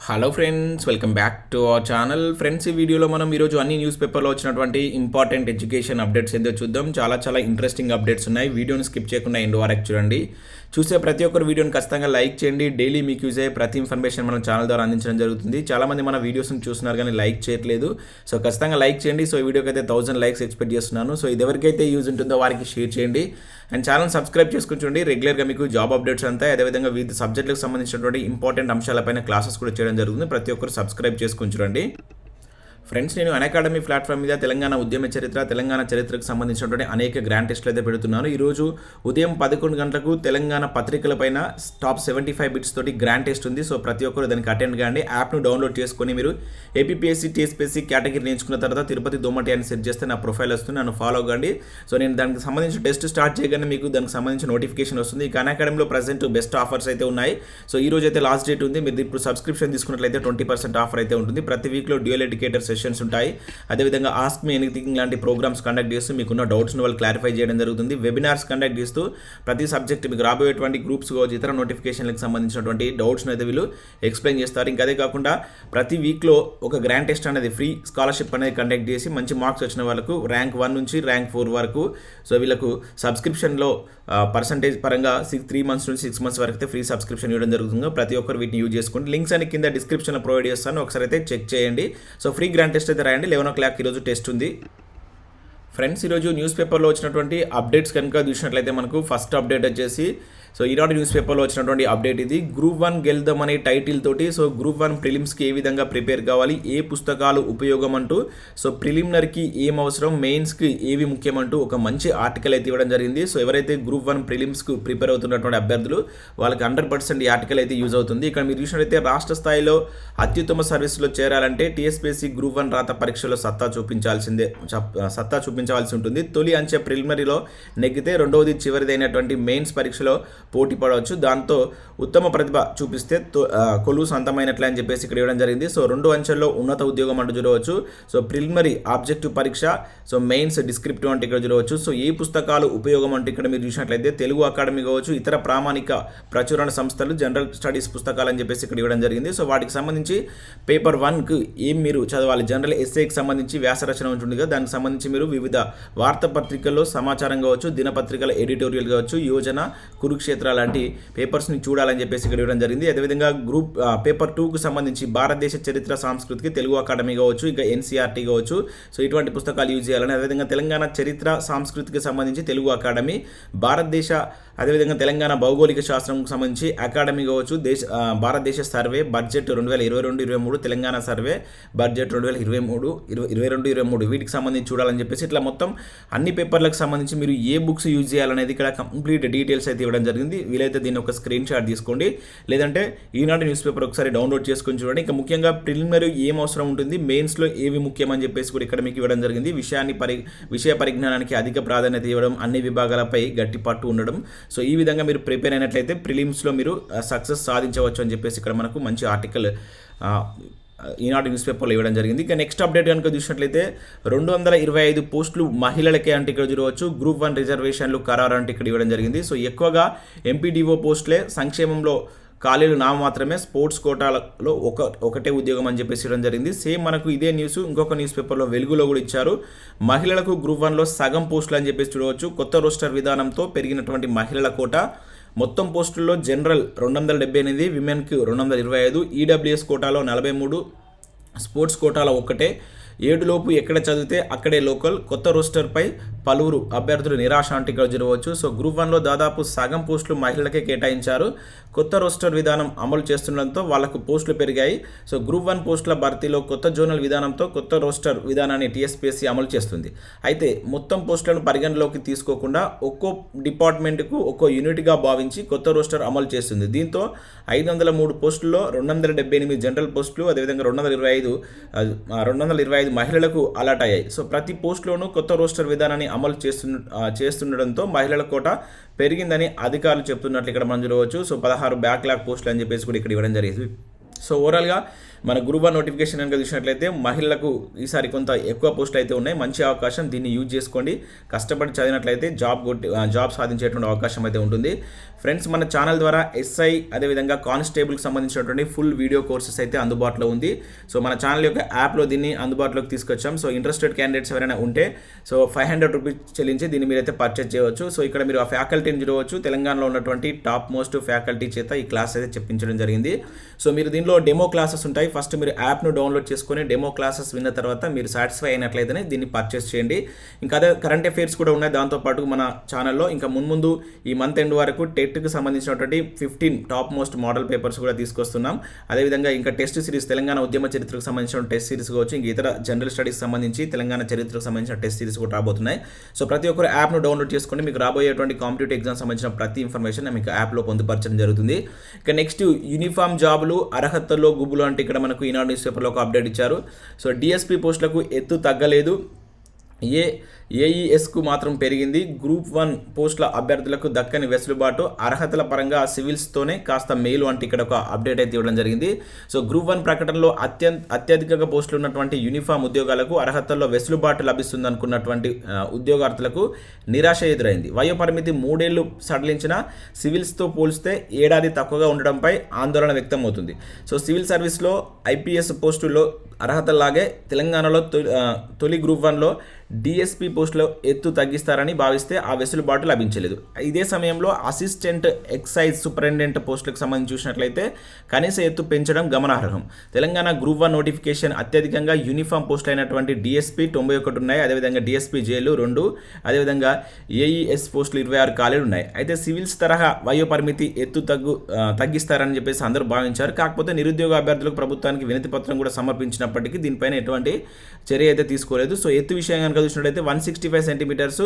Hello friends, welcome back to our channel. Friends, ఈ వీడియోలో మనం ఈరోజు అన్ని న్యూస్ పేపర్లో వచ్చినటువంటి ఇంపార్టెంట్ ఎడ్యుకేషన్ అప్డేట్స్ ఏదో చూద్దాం. చాలా ఇంట్రెస్టింగ్ అప్డేట్స్ ఉన్నాయి. వీడియోని స్కిప్ చేయకుండా ఎండ్ వరకు చూడండి. చూసే ప్రతి ఒక్కరు వీడియోని ఖచ్చితంగా లైక్ చేయండి. డైలీ మీకు యూజ్ అయ్యే ప్రతి ఇన్ఫర్మేషన్ మన ఛానల్ ద్వారా అందించడం జరుగుతుంది. చాలామంది మన వీడియోస్ని చూస్తున్నారు కానీ లైక్ చేయట్లేదు. సో ఖచ్చితంగా లైక్ చేయండి. సో ఈ వీడియోకి అయితే 1000 లైక్స్ ఎక్స్పెక్ట్ చేస్తున్నాను. సో ఇది ఎవరికైతే యూజ్ ఉంటుందో వారికి షేర్ చేయండి అండ్ ఛానల్ సబ్స్క్రైబ్ చేసుకుని చూడండి. రెగ్యులర్గా మీకు జాబ్ అప్డేట్స్ అంతా అదేవిధంగా వివిధ సబ్జెక్టులకు సంబంధించినటువంటి ఇంపార్టెంట్ అంశాలపైన క్లాసెస్ కూడా చేయడం జరుగుతుంది. ప్రతి ఒక్కరు సబ్స్క్రైబ్ చేసుకుని చూడండి. ఫ్రెండ్స్, నేను అన్అకాడమీ ప్లాట్ఫామ్ మీద తెలంగాణ ఉద్యమ చరిత్ర, తెలంగాణ చరిత్రకు సంబంధించినటువంటి అనేక గ్రాండ్ టెస్టులు అయితే పెడుతున్నాను. ఈరోజు ఉదయం 11 గంటలకు తెలంగాణ పత్రికలపైన టాప్ 75 బిట్స్ తోటి గ్రాండ్ టెస్ట్ ఉంది. సో ప్రతి ఒక్కరు దానికి అటెండ్ కాండి. యాప్ను డౌన్లోడ్ చేసుకొని మీరు ఏపీఎస్సీ, టీఎస్పీఎస్సీ కేటగిరీ నేర్చుకున్న తర్వాత తిరుపతి దోమటి అని సెర్చ్ చేస్తే నా ప్రొఫైల్ వస్తుంది. నన్ను ఫాలో కండి. సో నేను దానికి సంబంధించిన టెస్ట్ స్టార్ట్ చేయగానే మీకు దానికి సంబంధించిన నోటిఫికేషన్ వస్తుంది. ఈ అన్అకాడమీలో ప్రజెంట్ బెస్ట్ ఆఫర్స్ అయితే ఉన్నాయి. సో ఈ రోజు అయితే లాస్ట్ డేట్ ఉంది. మీరు ఇప్పుడు సబ్స్క్రిప్షన్ తీసుకున్నట్లయితే 20% ఆఫర్ అయితే ఉంటుంది. ప్రతి వీక్లో డ్యూయల్ ఎడ్యుకేటర్ సెషన్స్ ఉంటాయి. అదేవిధంగా ఆస్క్ మీ ఎనీథింగ్ లాంటి ప్రోగ్రామ్స్ కండక్ట్ చేస్తూ మీకున్న డౌట్స్ని వాళ్ళు క్లారిఫై చేయడం జరుగుతుంది. వెబినార్స్ కండక్ట్ చేస్తూ ప్రతి సబ్జెక్ట్ మీకు రాబోయేటువంటి గ్రూప్స్ కావచ్చు, ఇతర నోటిఫికేషన్లకు సంబంధించినటువంటి డౌట్స్ని అయితే వీళ్ళు ఎక్స్ప్లెయిన్ చేస్తారు. ఇంకా అదే కాకుండా ప్రతి వీక్లో ఒక గ్రాండ్ టెస్ట్ అనేది ఫ్రీ స్కాలర్షిప్ అనేది కండక్ట్ చేసి మంచి మార్క్స్ వచ్చిన వాళ్ళకు ర్యాంక్ 1 నుంచి ర్యాంక్ 4 వరకు సో వీళ్ళకు సబ్స్క్రిప్షన్లో పర్సంటేజ్ పరంగా 3 మంత్స్ నుంచి 6 మంత్స్ వరకు అయితే ఫ్రీ సబ్స్క్రిప్షన్ ఇవ్వడం జరుగుతుంది. ప్రతి ఒక్కరు వీటిని యూజ్ చేసుకోండి. లింక్స్ అని కింద డిస్క్రిప్షన్లో ప్రొవైడ్ చేస్తాను. ఒకసారి అయితే చెక్ చేయండి. సో ఫ్రీ గ్రాండ్ టెస్ట్ అయితే రాయండి. 11 o'clock ఈరోజు టెస్ట్ ఉంది. ఫ్రెండ్స్, ఈరోజు న్యూస్ పేపర్లో వచ్చినటువంటి అప్డేట్స్ కనుక చూసినట్లయితే మనకు ఫస్ట్ అప్డేట్ వచ్చేసి సో ఈనాడు న్యూస్ పేపర్లో వచ్చినటువంటి అప్డేట్ ఇది. గ్రూప్ 1 గెలుద్దాం అనే టైటిల్ తోటి సో గ్రూప్ 1 ప్రిలిమ్స్కి ఏ విధంగా ప్రిపేర్ కావాలి, ఏ పుస్తకాలు ఉపయోగం అంటూ సో ప్రిలిమినరీకి ఏం అవసరం, మెయిన్స్కి ఏవి ముఖ్యమంటూ ఒక మంచి ఆర్టికల్ అయితే ఇవ్వడం జరిగింది. సో ఎవరైతే గ్రూప్ 1 ప్రిలిమ్స్కి ప్రిపేర్ అవుతున్నటువంటి అభ్యర్థులు వాళ్ళకి 100% ఈ ఆర్టికల్ అయితే యూజ్ అవుతుంది. ఇక్కడ మీరు చూసినట్లయితే రాష్ట్ర స్థాయిలో అత్యుత్తమ సర్వీస్లో చేరాలంటే టీఎస్పీఎస్సీ గ్రూప్ 1 రాత పరీక్షలో సత్తా చూపించాల్సి ఉంటుంది. తొలి అంచె ప్రిలిమినరీలో నెగ్గితే రెండవది చివరిదైనటువంటి మెయిన్స్ పరీక్షలో పోటీ పడవచ్చు. దాంతో ఉత్తమ ప్రతిభ చూపిస్తే కొలువు సొంతమైనట్లే అని చెప్పేసి ఇక్కడ ఇవ్వడం జరిగింది. సో 2 అంచెల్లో ఉన్నత ఉద్యోగం అంటూ చూడవచ్చు. సో ప్రిలిమినరీ ఆబ్జెక్టివ్ పరీక్ష, సో మెయిన్స్ డిస్క్రిప్టివ్ అంటే ఇక్కడ చూడవచ్చు. సో ఏ పుస్తకాలు ఉపయోగం అంటే ఇక్కడ మీరు చూసినట్లయితే తెలుగు అకాడమీ కావచ్చు, ఇతర ప్రామాణిక ప్రచురణ సంస్థలు జనరల్ స్టడీస్ పుస్తకాలు అని చెప్పేసి ఇక్కడ ఇవ్వడం జరిగింది. సో వాటికి సంబంధించి పేపర్ 1కి ఏం మీరు చదవాలి, జనరల్ ఎస్ఏకి సంబంధించి వ్యాసరచన ఉంటుంది కదా, దానికి సంబంధించి మీరు వివిధ వార్తాపత్రికల్లో సమాచారం కావచ్చు, దినపత్రికల ఎడిటోరియల్ కావచ్చు, యోజన, కురుక్షేత్ర లాంటి పేపర్స్ని చూడాలని చెప్పేసి ఇక్కడ ఇవ్వడం జరిగింది. అదేవిధంగా గ్రూప్ పేపర్ 2కు సంబంధించి భారతదేశ చరిత్ర సంస్కృతికి తెలుగు అకాడమీ కావచ్చు, ఇంకా ఎన్సీఆర్టీ కావచ్చు, సో ఇటువంటి పుస్తకాలు యూజ్ చేయాలని. అదేవిధంగా తెలంగాణ చరిత్ర సంస్కృతికి సంబంధించి తెలుగు అకాడమీ, భారతదేశ అదేవిధంగా తెలంగాణ భౌగోళిక శాస్త్రంకు సంబంధించి అకాడమీ కావచ్చు, భారతదేశ survey budget 2022-23, Telangana survey budget 2023 వీటికి సంబంధించి చూడాలని చెప్పేసి ఇట్లా మొత్తం అన్ని పేపర్లకు సంబంధించి మీరు ఏ బుక్స్ యూజ్ చేయాలనేది ఇక్కడ కంప్లీట్ డీటెయిల్స్ అయితే ఇవ్వడం జరిగింది. వీలైతే దీన్ని ఒక స్క్రీన్ షాట్ తీసుకోండి, లేదంటే ఈనాడు న్యూస్ పేపర్ ఒకసారి డౌన్లోడ్ చేసుకొని చూడండి. ఇంకా ముఖ్యంగా ప్రిలిమినరీ ఏం అవసరం ఉంటుంది, మెయిన్స్లో ఏవి ముఖ్యమని చెప్పేసి కూడా ఇక్కడ మీకు ఇవ్వడం జరిగింది. విషయ పరిజ్ఞానానికి అధిక ప్రాధాన్యత ఇవ్వడం, అన్ని విభాగాలపై గట్టి పట్టు ఉండడం. సో ఈ విధంగా మీరు ప్రిపేర్ అయినట్లయితే ప్రిలిమ్స్లో మీరు సక్సెస్ సాధించవచ్చు అని చెప్పేసి ఇక్కడ మనకు మంచి ఆర్టికల్ ఈనాడు న్యూస్ పేపర్లో ఇవ్వడం జరిగింది. ఇక నెక్స్ట్ అప్డేట్ కనుక చూసినట్లయితే 225 పోస్టులు మహిళలకే అంటే ఇక్కడ చూడవచ్చు. గ్రూప్ 1 రిజర్వేషన్లు ఖరారు అంటే ఇక్కడ ఇవ్వడం జరిగింది. సో ఎక్కువగా ఎంపీడీఓ పోస్టులే, సంక్షేమంలో ఖాళీలు మాత్రమే, స్పోర్ట్స్ కోటాలలో ఒకటే ఉద్యోగం అని చెప్పేసి ఇవ్వడం జరిగింది. సేమ్ మనకు ఇదే న్యూస్ ఇంకొక న్యూస్ పేపర్లో వెలుగులో కూడా ఇచ్చారు. మహిళలకు గ్రూప్ 1లో సగం పోస్టులు అని చెప్పేసి చూడవచ్చు. కొత్త రోస్టర్ విధానంతో పెరిగినటువంటి మహిళల కోట. మొత్తం పోస్టుల్లో జనరల్ 278, విమెన్కి 225, ఈడబ్ల్యూఎస్ కోటాలో 43, స్పోర్ట్స్ కోటాలో 1, 7 లోపు ఎక్కడ చదివితే అక్కడే లోకల్. కొత్త రోస్టర్పై పలువురు అభ్యర్థులు నిరాశ అంటే ఇక్కడ చూడవచ్చు. సో గ్రూప్ 1లో దాదాపు సగం పోస్టులు మహిళలకే కేటాయించారు. కొత్త రోస్టర్ విధానం అమలు చేస్తుండడంతో వాళ్లకు పోస్టులు పెరిగాయి. సో గ్రూప్ 1 పోస్టుల భర్తీలో కొత్త జోనల్ విధానంతో కొత్త రోస్టర్ విధానాన్ని టీఎస్పీఎస్సీ అమలు చేస్తుంది. అయితే మొత్తం పోస్టులను పరిగణలోకి తీసుకోకుండా ఒక్కో డిపార్ట్మెంట్కు ఒక్కో యూనిట్గా భావించి కొత్త రోస్టర్ అమలు చేస్తుంది. దీంతో 503 పోస్టుల్లో 278 జనరల్ పోస్టులు, అదేవిధంగా 225 మహిళలకు అలాట్ అయ్యాయి. సో ప్రతి పోస్టులోనూ కొత్త రోస్టర్ విధానాన్ని అమలు చేస్తుండడంతో మహిళల కోట పెరిగిందని అధికారులు చెప్తున్నట్లు ఇక్కడ మనం చూడవచ్చు. సో 16 బ్యాక్లాగ్ పోస్టులు అని చెప్పేసి కూడా ఇక్కడ ఇవ్వడం జరిగింది. సో ఓవరాల్గా మన గ్రూప్ 1 నోటిఫికేషన్ కనుక చూసినట్లయితే మహిళలకు ఈసారి కొంత ఎక్కువ పోస్టులు అయితే ఉన్నాయి. మంచి అవకాశం, దీన్ని యూజ్ చేసుకోండి. కష్టపడి చదివినట్లయితే జాబ్ సాధించేటువంటి అవకాశం అయితే ఉంటుంది. ఫ్రెండ్స్, మన ఛానల్ ద్వారా ఎస్ఐ అదేవిధంగా కానిస్టేబుల్కి సంబంధించినటువంటి ఫుల్ వీడియో కోర్సెస్ అయితే అందుబాటులో ఉంది. సో మన ఛానల్ యొక్క యాప్లో దీన్ని అందుబాటులోకి తీసుకొచ్చాం. సో ఇంట్రెస్టెడ్ క్యాండిడేట్స్ ఎవరైనా ఉంటే సో 500 రూపీస్ చెల్లించి దీన్ని మీరైతే పర్చేజ్ చేయవచ్చు. సో ఇక్కడ మీరు ఆ ఫ్యాకల్టీని చూడవచ్చు. తెలంగాణలో ఉన్నటువంటి టాప్ మోస్ట్ ఫ్యాకల్టీ చేత ఈ క్లాస్ అయితే చెప్పించడం జరిగింది. సో మీరు దీనిలో డెమో క్లాసెస్ ఉంటాయి. ఫస్ట్ మీరు యాప్ను డౌన్లోడ్ చేసుకొని డెమో క్లాసెస్ విన్న తర్వాత మీరు సాటిస్ఫై అయినట్లయితేనే దీన్ని పర్చేస్ చేయండి. ఇంకా అదే కరెంట్ అఫైర్స్ కూడా ఉన్నాయి. దాంతోపాటు మన ఛానల్లో ఇంకా మున్ముందు ఈ మంత్ ఎండ్ వరకు టెట్కి సంబంధించినటువంటి 15 టాప్ మోస్ట్ మోడల్ పేపర్స్ కూడా తీసుకొస్తున్నాం. అదేవిధంగా ఇంకా టెస్ట్ సిరీస్, తెలంగాణ ఉద్యమ చరిత్రకు సంబంధించిన టెస్ట్ సిరీస్ కావచ్చు, ఇంకా ఇతర జనరల్ స్టడీస్ సంబంధించి తెలంగాణ చరిత్రకు సంబంధించిన టెస్ట్ సిరీస్ కూడా రాబోతున్నాయి. సో ప్రతి ఒక్కరు యాప్ను డౌన్లోడ్ చేసుకొని మీకు రాబోయేటువంటి కాంపిటేటివ్ ఎగ్జామ్ సంబంధించిన ప్రతి ఇన్ఫర్మేషన్ మీకు యాప్లో పొందుపరచడం జరుగుతుంది. ఇక నెక్స్ట్ యూనిఫామ్ జాబులు అర్హతల్లో గుబులు అంటే ఇక్కడ మనకు ఈనాడు న్యూస్ పేపర్లో ఒక అప్డేట్ ఇచ్చారు. సో డిఎస్పీ పోస్టులకు ఎత్తు తగ్గలేదు, ఏఈఎస్కు మాత్రం పెరిగింది. గ్రూప్ 1 పోస్టుల అభ్యర్థులకు దక్కని వెసులుబాటు, అర్హతల పరంగా సివిల్స్తోనే కాస్త మేలు అంటే ఇక్కడ ఒక అప్డేట్ అయితే ఇవ్వడం జరిగింది. సో గ్రూప్ 1 ప్రకటనలో అత్యధికంగా పోస్టులు ఉన్నటువంటి యూనిఫామ్ ఉద్యోగాలకు అర్హతల్లో వెసులుబాటు లభిస్తుంది అనుకున్నటువంటి ఉద్యోగార్థులకు నిరాశ ఎదురైంది. వయో పరిమితి 3 ఏళ్లు సడలించిన సివిల్స్తో పోలిస్తే ఏడాది తక్కువగా ఉండడంపై ఆందోళన వ్యక్తం అవుతుంది. సో సివిల్ సర్వీస్లో ఐపీఎస్ పోస్టుల్లో అర్హతలాగే తెలంగాణలో తొలి గ్రూప్ 1లో డిఎస్పీ పోస్టులో ఎత్తు తగ్గిస్తారని భావిస్తే ఆ వెసులుబాటు లభించలేదు. ఇదే సమయంలో అసిస్టెంట్ ఎక్సైజ్ సూపరింటెండెంట్ పోస్టులకు సంబంధించి చూసినట్లయితే కనీస ఎత్తు పెంచడం గమనార్హం. తెలంగాణ గ్రూప్ 1 నోటిఫికేషన్ అత్యధికంగా యూనిఫామ్ పోస్టులు అయినటువంటి డిఎస్పీ 91 ఉన్నాయి. అదేవిధంగా డిఎస్పీ జైలు 2, అదేవిధంగా ఏఈఎస్ పోస్టులు 26 ఖాళీలు ఉన్నాయి. అయితే సివిల్స్ తరహా వయో పరిమితి ఎత్తు తగ్గిస్తారని చెప్పేసి అందరూ భావించారు. కాకపోతే నిరుద్యోగ అభ్యర్థులకు ప్రభుత్వానికి వినతి పత్రం కూడా సమర్పించినప్పటికీ దీనిపైన ఎటువంటి చర్య అయితే తీసుకోలేదు. సో ఎత్తు విషయం కనుక చూసినట్లయితే 165 సెంటీమీటర్స్,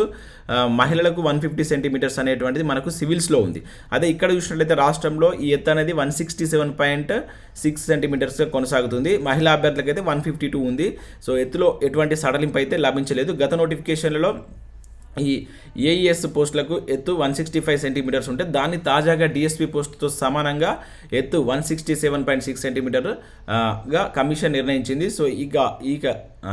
మహిళలకు 150 సెంటీమీటర్స్ అనేటువంటిది మనకు సివిల్స్లో ఉంది. అదే ఇక్కడ చూసినట్లయితే రాష్ట్రంలో ఈ ఎత్తు అనేది 167.6 సెంటీమీటర్స్గా కొనసాగుతుంది. మహిళా అభ్యర్థులకు అయితే 152 ఉంది. సో ఎత్తులో ఎటువంటి సడలింపు అయితే లభించలేదు. గత నోటిఫికేషన్లలో ఈ ఏఈఎస్ పోస్టులకు ఎత్తు 165 సెంటీమీటర్స్ ఉంటే దాన్ని తాజాగా డిఎస్పీ పోస్టుతో సమానంగా ఎత్తు 167.6 సెంటీమీటర్గా కమిషన్ నిర్ణయించింది. సో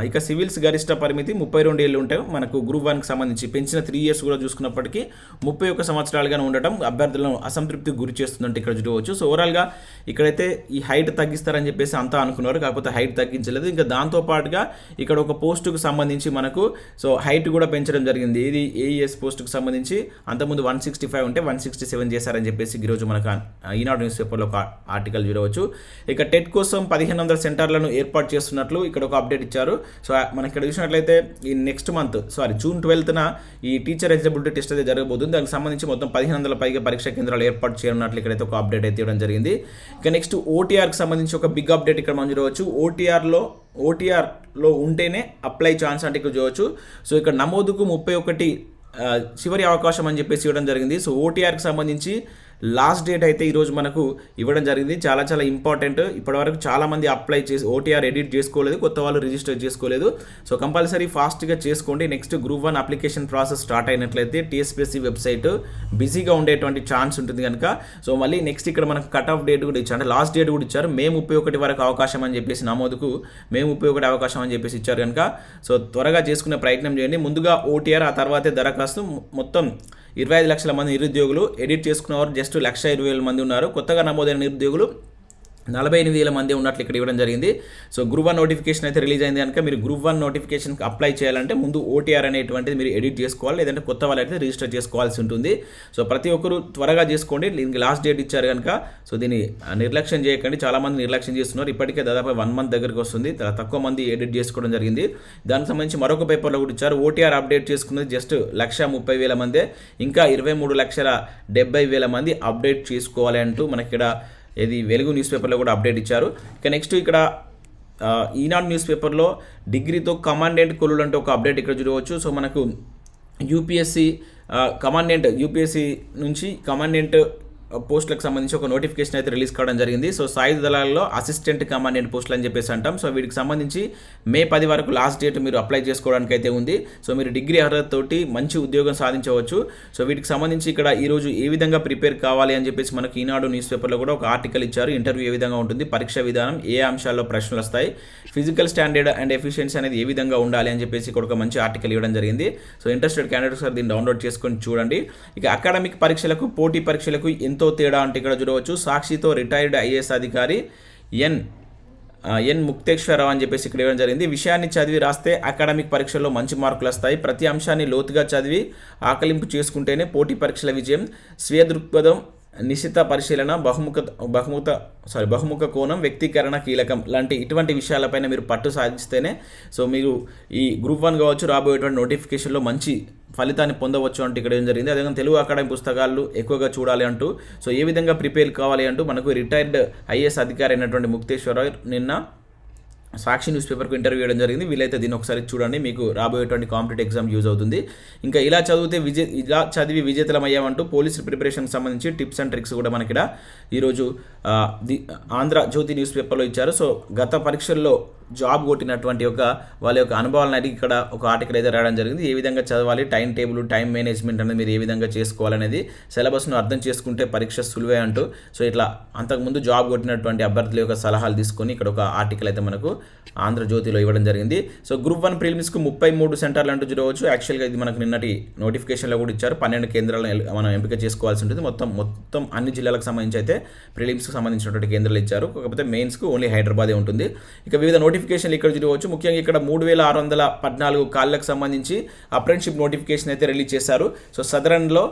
ఇక సివిల్స్ గరిష్ట పరిమితి 32 ఏళ్ళు ఉంటాయి. మనకు గ్రూప్ 1కి సంబంధించి పెంచిన 3 ఇయర్స్ కూడా చూసుకున్నప్పటికీ 31 సంవత్సరాలుగానే ఉండటం అభ్యర్థులను అసంతృప్తికి గురి చేస్తుందంటే ఇక్కడ చూడవచ్చు. సో ఓవరాల్గా ఇక్కడైతే ఈ హైట్ తగ్గిస్తారని చెప్పేసి అంతా అనుకున్నారు, కాకపోతే హైట్ తగ్గించలేదు. ఇంకా దాంతోపాటుగా ఇక్కడ ఒక పోస్టుకు సంబంధించి మనకు సో హైట్ కూడా పెంచడం జరిగింది. ఇది ఏఈఎస్ పోస్టుకు సంబంధించి అంతకుముందు 165 ఉంటే 167 చేశారని చెప్పేసి ఈరోజు మనకు ఈనాడు న్యూస్ పేపర్లో ఒక ఆర్టికల్ చూడవచ్చు. ఇక టెట్ కోసం 1500 సెంటర్లను ఏర్పాటు చేస్తున్నట్లు ఇక్కడ ఒక అప్డేట్ ఇచ్చారు. సో మనకి ఇక్కడ చూసినట్లయితే ఈ నెక్స్ట్ మంత్ జూన్ 12న ఈ టీచర్ ఎలిజిబిలిటీ టెస్ట్ అయితే జరగబోతుంది. దానికి సంబంధించి మొత్తం 1500 పైగా పరీక్షా కేంద్రాలు ఏర్పాటు చేయనున్నట్లు ఇక్కడైతే ఒక అప్డేట్ అయితే ఇవ్వడం జరిగింది. ఇక నెక్స్ట్ ఓటీఆర్కి సంబంధించి ఒక బిగ్ అప్డేట్ ఇక్కడ మనం చూడవచ్చు. ఓటీఆర్లో ఉంటేనే అప్లై ఛాన్స్ అంటే ఇక్కడ చూడవచ్చు. సో ఇక్కడ నమోదుకు 31 చివరి అవకాశం అని చెప్పేసి ఇవ్వడం జరిగింది. సో ఓటీఆర్కి సంబంధించి లాస్ట్ డేట్ అయితే ఈరోజు మనకు ఇవ్వడం జరిగింది. చాలా ఇంపార్టెంట్. ఇప్పటివరకు చాలామంది అప్లై చేసి ఓటీఆర్ ఎడిట్ చేసుకోలేదు, కొత్త వాళ్ళు రిజిస్టర్ చేసుకోలేదు. సో కంపల్సరీ ఫాస్ట్గా చేసుకోండి. Next group 1 application process start అయినట్లయితే టీఎస్పీఎస్సీ వెబ్సైట్ బిజీగా ఉండేటువంటి ఛాన్స్ ఉంటుంది కనుక సో మళ్ళీ నెక్స్ట్ ఇక్కడ మనకు కట్ ఆఫ్ డేట్ కూడా ఇచ్చారు, అంటే లాస్ట్ డేట్ కూడా ఇచ్చారు. మే 31 వరకు అవకాశం అని చెప్పేసి నమోదుకు మే 31 అవకాశం అని చెప్పేసి ఇచ్చారు కనుక సో త్వరగా చేసుకునే ప్రయత్నం చేయండి. ముందుగా ఓటీఆర్, ఆ తర్వాతే దరఖాస్తు. మొత్తం 25 లక్షల మంది నిరుద్యోగులు ఎడిట్ చేసుకున్నవారు జస్ట్ 1,20,000 మంది ఉన్నారు. కొత్తగా నమోదైన నిరుద్యోగులు 48,000 మంది ఉన్నట్లు ఇక్కడ ఇవ్వడం జరిగింది. సో గ్రూప్ 1 నోటిఫికేషన్ అయితే రిలీజ్ అయింది కనుక మీరు గ్రూప్ 1 నోటిఫికేషన్కి అప్లై చేయాలంటే ముందు ఓటీఆర్ అనేటువంటిది మీరు ఎడిట్ చేసుకోవాలి, లేదంటే కొత్త వాళ్ళు అయితే రిజిస్టర్ చేసుకోవాల్సి ఉంటుంది. సో ప్రతి ఒక్కరు త్వరగా చేసుకోండి. దీనికి లాస్ట్ డేట్ ఇచ్చారు కనుక సో దీన్ని నిర్లక్ష్యం చేయకండి. చాలామంది నిర్లక్ష్యం చేస్తున్నారు. ఇప్పటికే దాదాపు 1 మంత్ దగ్గరికి వస్తుంది, తక్కువ మంది ఎడిట్ చేసుకోవడం జరిగింది. దానికి సంబంధించి మరొక పేపర్లో కూడా ఇచ్చారు. ఓటీఆర్ అప్డేట్ చేసుకున్నది జస్ట్ 1,30,000 మందే, ఇంకా 23,70,000 మంది అప్డేట్ చేసుకోవాలి అంటూ మనకి ఇక్కడ ఇది వెలుగు న్యూస్ పేపర్లో కూడా అప్డేట్ ఇచ్చారు. ఇక నెక్స్ట్ ఇక్కడ ఈనాడు న్యూస్ పేపర్లో డిగ్రీతో కమాండెంట్ కొలులు అంటే ఒక అప్డేట్ ఇక్కడ చూడవచ్చు. సో మనకు యూపీఎస్సీ నుంచి కమాండెంట్ పోస్టులకు సంబంధించి ఒక నోటిఫికేషన్ అయితే రిలీజ్ కావడం జరిగింది. సో సాయుధ దళాల్లో అసిస్టెంట్ కమాండెంట్ పోస్టులు అని చెప్పేసి అంటాం. సో వీటికి సంబంధించి మే 10 వరకు లాస్ట్ డేట్ మీరు అప్లై చేసుకోవడానికి అయితే ఉంది. సో మీరు డిగ్రీ అర్హత తోటి మంచి ఉద్యోగం సాధించవచ్చు. సో వీటికి సంబంధించి ఇక్కడ ఈరోజు ఏ విధంగా ప్రిపేర్ కావాలి అని చెప్పేసి మనకి ఈనాడు న్యూస్ పేపర్లో కూడా ఒక ఆర్టికల్ ఇచ్చారు. ఇంటర్వ్యూ ఏ విధంగా ఉంటుంది, పరీక్ష విధానం, ఏ అంశాల్లో ప్రశ్నలు వస్తాయి, ఫిజికల్ స్టాండర్డ్ అండ్ ఎఫిషియన్సీ అనేది ఏ విధంగా ఉండాలి అని చెప్పేసి ఇక్కడ ఒక మంచి ఆర్టికల్ ఇవ్వడం జరిగింది. సో ఇంట్రెస్టెడ్ క్యాండిడేట్స్ దీన్ని డౌన్లోడ్ చేసుకొని చూడండి. ఇక అకాడమిక్ పరీక్షలకు పోటీ పరీక్షలకు ఎంతో తేడా అంటే ఇక్కడ చూడవచ్చు. సాక్షితో రిటైర్డ్ ఐఏఎస్ అధికారి ఎన్ ముక్తేశ్వరరావు అని చెప్పేసి ఇక్కడ ఇవ్వడం జరిగింది. విషయాన్ని చదివి రాస్తే అకాడమిక్ పరీక్షల్లో మంచి మార్కులు వస్తాయి. ప్రతి అంశాన్ని లోతుగా చదివి ఆకలింపు చేసుకుంటేనే పోటీ పరీక్షల విజయం. స్వీయ దృక్పథం, నిశిత పరిశీలన, బహుముఖ కోణం, వ్యక్తీకరణ కీలకం లాంటి ఇటువంటి విషయాలపైన మీరు పట్టు సాధిస్తేనే సో మీరు ఈ గ్రూప్ 1 కావచ్చు రాబోయేటువంటి నోటిఫికేషన్లో మంచి ఫలితాన్ని పొందవచ్చు అంటూ ఇక్కడ ఏం జరిగింది. అదేవిధంగా తెలుగు అకాడమీ పుస్తకాలు ఎక్కువగా చూడాలి అంటూ సో ఏ విధంగా ప్రిపేర్ కావాలి అంటూ మనకు రిటైర్డ్ ఐఏఎస్ అధికారి అయినటువంటి ముక్తేశ్వరరావు నిన్న సాక్షి న్యూస్ పేపర్కు ఇంటర్వ్యూ చేయడం జరిగింది. వీలైతే దీన్ని ఒకసారి చూడండి, మీకు రాబోయేటువంటి కాంపిటేటివ్ ఎగ్జామ్ యూజ్ అవుతుంది. ఇంకా ఇలా చదివి విజేతలమయ్యామంటూ పోలీసు ప్రిపరేషన్కి సంబంధించి టిప్స్ అండ్ ట్రిక్స్ కూడా మనకి ఈరోజు ఆంధ్ర జ్యోతి న్యూస్ పేపర్లో ఇచ్చారు. సో గత పరీక్షల్లో జాబ్ కొట్టినటువంటి వాళ్ళ యొక్క అనుభవాలను అడిగి ఇక్కడ ఒక ఆర్టికల్ అయితే రాయడం జరిగింది. ఏ విధంగా చదవాలి, టైం టేబుల్, టైం మేనేజ్మెంట్ అనేది మీరు ఏ విధంగా చేసుకోవాలనేది, సిలబస్ను అర్థం చేసుకుంటే పరీక్ష సులువే అంటూ సో ఇట్లా అంతకుముందు జాబ్ కొట్టినటువంటి అభ్యర్థుల యొక్క సలహాలు తీసుకొని ఇక్కడ ఒక ఆర్టికల్ అయితే మనకు ఆంధ్రజ్యోతిలో ఇవ్వడం జరిగింది. సో గ్రూప్ 1 ప్రిలిమ్స్కు 33 సెంటర్లు అంటూ చూడవచ్చు. యాక్చువల్గా ఇది మనకు నిన్నటి నోటిఫికేషన్లో కూడా ఇచ్చారు. 12 కేంద్రాలను మనం ఎంపిక చేసుకోవాల్సి ఉంటుంది. మొత్తం అన్ని జిల్లాలకు సంబంధించి అయితే ప్రిలిమ్స్కి సంబంధించినటువంటి కేంద్రాలు ఇచ్చారు. కాకపోతే మెయిన్స్కు ఓన్లీ హైదరాబాదే ఉంటుంది. ఇక వివిధ నోటిఫికేషన్లు ఇక్కడ చూడవచ్చు. ముఖ్యంగా ఇక్కడ 3614 కాళ్ళకు సంబంధించి అప్రెంటిస్షిప్ నోటిఫికేషన్ అయితే రిలీజ్ చేశారు. సో సదరన్లో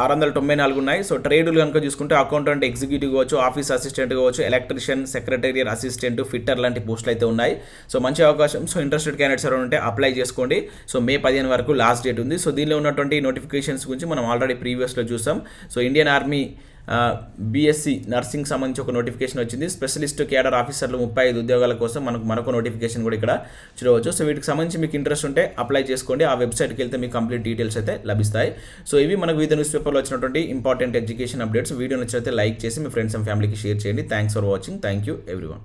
694 ఉన్నాయి. సో ట్రేడులు కనుక చూసుకుంటే అకౌంటెంట్ ఎగ్జిక్యూటివ్ కావచ్చు, ఆఫీస్ అసిస్టెంట్ కావచ్చు, ఎలక్ట్రీషియన్, సెక్రటేరియల్ అసిస్టెంట్, ఫిట్టర్ లాంటి పోస్టులు అయితే ఉన్నాయి. సో మంచి అవకాశం. సో ఇంట్రెస్టెడ్ క్యాండిడేట్స్ ఎవరైనా ఉంటే అప్లై చేసుకోండి. సో మే 15 వరకు లాస్ట్ డేట్ ఉంది. సో దీనిలో ఉన్నటువంటి నోటిఫికేషన్స్ గురించి మనం ఆల్రెడీ ప్రీవియస్లో చూసాం. So Indian army BSc nursing సంబంధించి ఒక నోటిఫికేషన్ వచ్చింది. స్పెషలిస్ట్ క్యాడర్ ఆఫీసర్లు 35 ఉద్యోగాల కోసం మనకు మరొక నోటిఫికేషన్ కూడా ఇక్కడ చూడవచ్చు. సో వీటికి సంబంధించి మీకు ఇంట్రెస్ట్ ఉంటే అప్లై చేసుకోండి. ఆ వెబ్సైట్కి వెళ్తే మీకు కంప్లీట్ డీటెయిల్స్ అయితే లభిస్తాయి. సో ఇవి మనకు వివిధ న్యూస్ పేపర్లో వచ్చినటువంటి ఇంపార్టెంట్ ఎడ్యుకేషన్ అప్డేట్స్. వీడియో నచ్చితే లైక్ చేసి మీ ఫ్రెండ్స్ అండ్ ఫ్యామిలీకి షేర్ చేయండి. Thanks for watching. Thank you everyone.